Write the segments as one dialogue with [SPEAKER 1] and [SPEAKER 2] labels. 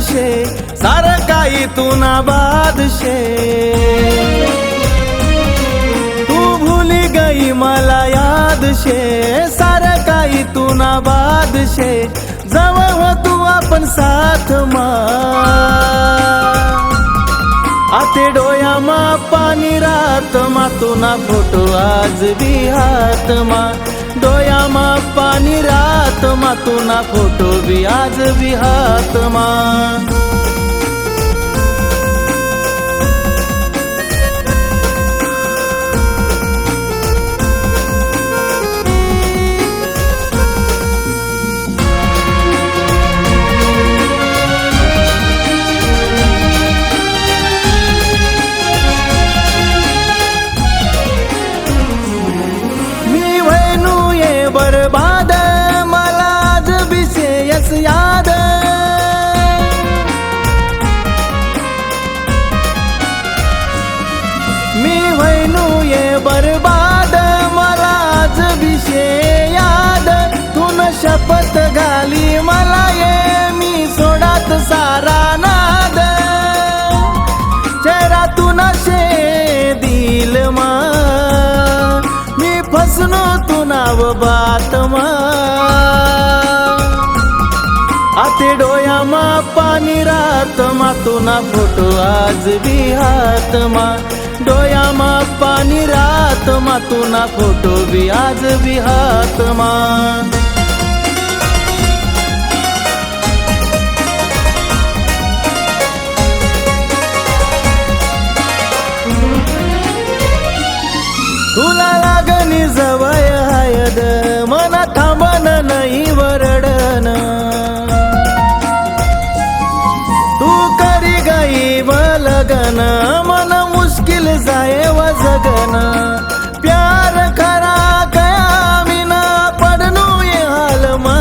[SPEAKER 1] शे सारं काही तू ना बादशे तू भूली गई मला याद शे सारं काही तू ना बादशे जवळ हो तू आपण साथ मा आते डोयामा पाणी रात मा तू ना फोटो आज भी हात मा डोयामा पाणी रात मा तू ना फोटो भी आज भी हात मा बर्बाद मला आज विशेष याद मी व्हैनू ये बर्बाद मला आज विषय याद तून शपथ घाली मला ये मी सोडात सारा नाद चेहरा तू नशे दिल मा मी फसनो तू नाव बात मा आते डोयामा पाणी रात मा तू ना फोटो आज भी हात मा डोयामा पाणी रात मा तू ना फोटो भी आज भी हात मा तुला लागणी जवळ हायद मना थांबन नाही वरडन तू करी गई लगन मन मुश्किल जाए व जगन प्यार खरा कया विना पडनू ये हाल मा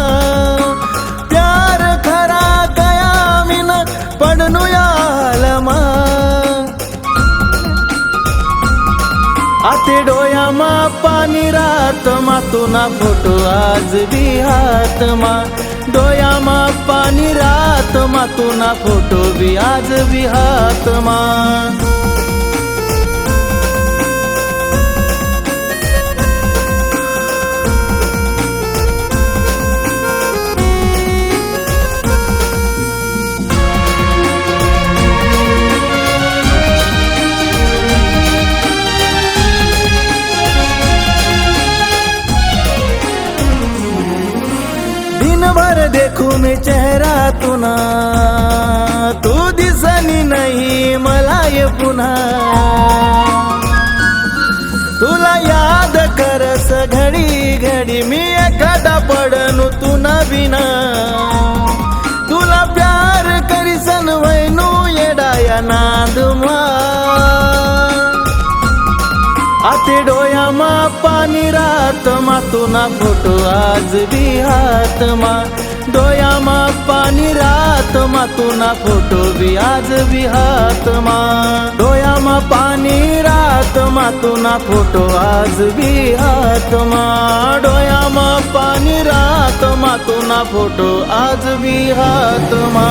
[SPEAKER 1] प्यार खरा कया विना पडनू या हाल मा आते डोयामा पाणी रात मा तू ना फोटो आज भी हात मा डोयामा पाणी रात मा तू ना फोटो भी आज भी हात मा भर देखू मी चेहरा तुना तू दिसनी नाही मला ये पुन्हा तुला याद करस घडी घडी मी एखादा पडनु तू ना बिना तुला प्यार करीसन वैनू येडाया नाद मा आते डोयामा पाणी रात मा तू ना फोटो आज भी हात मा डोयामा पाणी रात मा तू ना फोटो भी आज भी हात मा डोयामा पाणी रात मा तू ना फोटो आज भी हात मा डोयामा पाणी रात मा तू ना फोटो आज भी हात मा